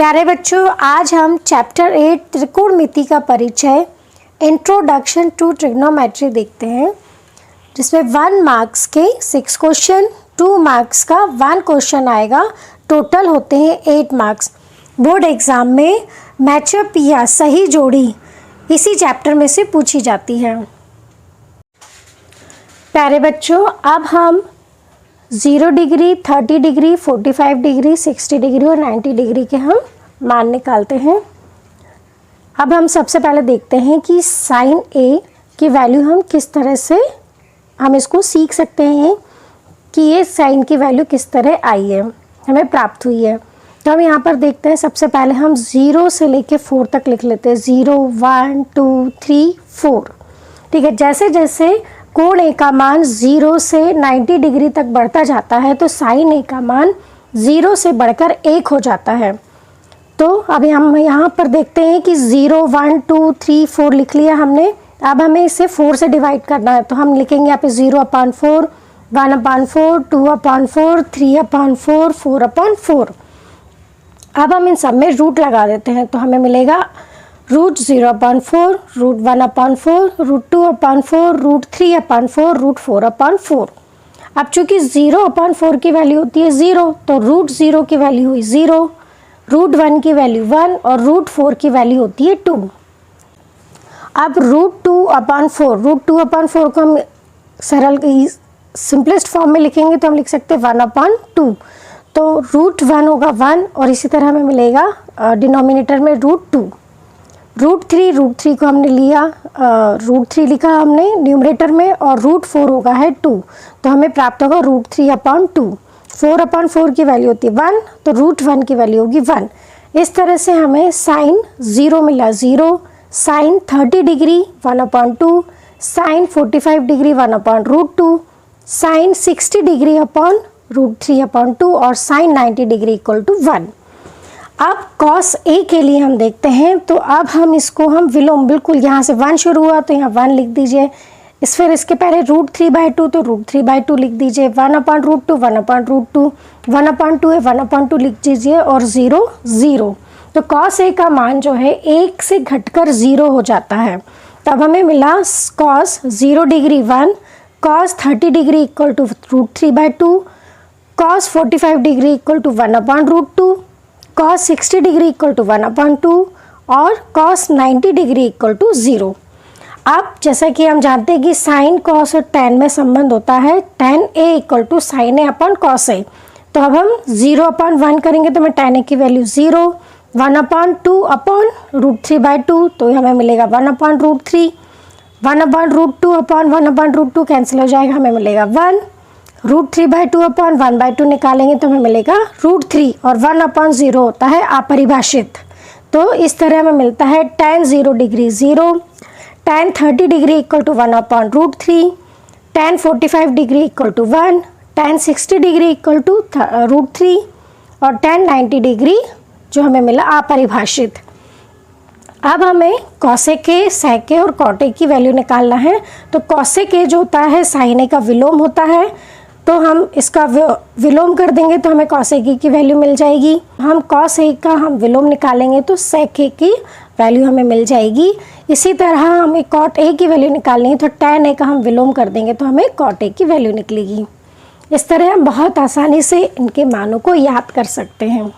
प्यारे बच्चों, आज हम चैप्टर 8 त्रिकोणमिति का परिचय इंट्रोडक्शन टू ट्रिग्नोमेट्री देखते हैं, जिसमें 1 मार्क्स के 6 क्वेश्चन, 2 मार्क्स का 1 क्वेश्चन आएगा। टोटल होते हैं 8 मार्क्स। बोर्ड एग्जाम में मैचअप या सही जोड़ी इसी चैप्टर में से पूछी जाती है। प्यारे बच्चों, अब हम 0 डिग्री, 30 डिग्री, 45 डिग्री, 60 डिग्री और 90 डिग्री के हम मान निकालते हैं। अब हम सबसे पहले देखते हैं कि साइन ए की वैल्यू हम किस तरह से हम इसको सीख सकते हैं कि ये साइन की वैल्यू किस तरह आई है, हमें प्राप्त हुई है। तो हम यहाँ पर देखते हैं, सबसे पहले हम 0 से लेके 4 तक लिख लेते हैं। 0, 1, 2, 3, 4। ठीक है। जैसे जैसे कोण ए का मान 0 से 90 डिग्री तक बढ़ता जाता है तो साइन ए का मान 0 से बढ़कर 1 हो जाता है। तो अब हम यहाँ पर देखते हैं कि 0, 1, 2, 3, 4 लिख लिया हमने। अब हमें इसे 4 से डिवाइड करना है, तो हम लिखेंगे यहाँ पे 0/4, 1/4, 2/4, 3/4, 4/4। अब हम इन सब में रूट लगा देते हैं, तो हमें मिलेगा √0/4, √1/4, √2/4, √3/4, √4/4। अब चूंकि 0/4 की वैल्यू होती है 0, तो √0 की वैल्यू हुई 0, √1 की वैल्यू 1 और √4 की वैल्यू होती है 2। अब √2/4 को हम सरल सिंपलेस्ट फॉर्म में लिखेंगे तो हम लिख सकते हैं 1/2। तो √1 होगा 1 और इसी तरह हमें मिलेगा डिनोमिनेटर में √2। √3 को हमने लिया, √3 लिखा हमने न्यूमरेटर में और √4 होगा है 2, तो हमें प्राप्त होगा √3/2। 4/4 की वैल्यू होती है 1, तो √1 की वैल्यू होगी 1। इस तरह से हमें साइन 0 मिला 0, sine 30 degree 1/2, sine 45 degree 1/√2, sine 60 degree upon √3/2 और साइन 90 डिग्री इक्वल टू 1। अब cos A के लिए हम देखते हैं, तो अब हम इसको विलोम, बिल्कुल यहाँ से 1 शुरू हुआ तो यहाँ 1 लिख दीजिए। फिर इसके पहले √3/2 तो √3/2 लिख दीजिए। 1/√2 1/√2, 1/2 है 1/2 लिख दीजिए और 0 0। तो cos A का मान जो है 1 से घटकर 0 हो जाता है। तब हमें मिला cos 0 degree 1, cos 30 degree equal to √3/2, cos 45 degree equal to 1/√2, cos 60 degree equal to 1/2 और cos 90 डिग्री इक्वल टू 0। अब जैसा कि हम जानते हैं कि साइन cos और tan में संबंध होता है tan A equal to sine A upon cos A। तो अब हम 0/1 करेंगे तो हमें tan A की वैल्यू 0, 1/2 अपॉन √3/2 तो हमें मिलेगा 1/√3, 1/√2 अपॉन 1/√2 कैंसिल हो जाएगा, हमें मिलेगा 1, √3/2 अपॉन 1/2 निकालेंगे तो हमें मिलेगा √3 और 1/0 होता है अपरिभाषित। तो इस तरह हमें मिलता है tan 0 degree 0, tan 30 degree equal to 1/√3, tan 45 degree equal to 1, tan 60 degree equal to √3 और tan 90 डिग्री जो हमें मिला अपरिभाषित। अब हमें cosec A, sec A और cot A की वैल्यू निकालना है। तो cosec A जो होता है sin A का विलोम होता है, तो हम इसका विलोम कर देंगे तो हमें cosec A की वैल्यू मिल जाएगी। हम cos A का विलोम निकालेंगे तो sec A की वैल्यू हमें मिल जाएगी। इसी तरह हमें cot A की वैल्यू निकालनी है तो tan A का हम विलोम कर देंगे तो हमें cot A की वैल्यू निकलेगी। इस तरह हम बहुत आसानी से इनके मानों को याद कर सकते हैं।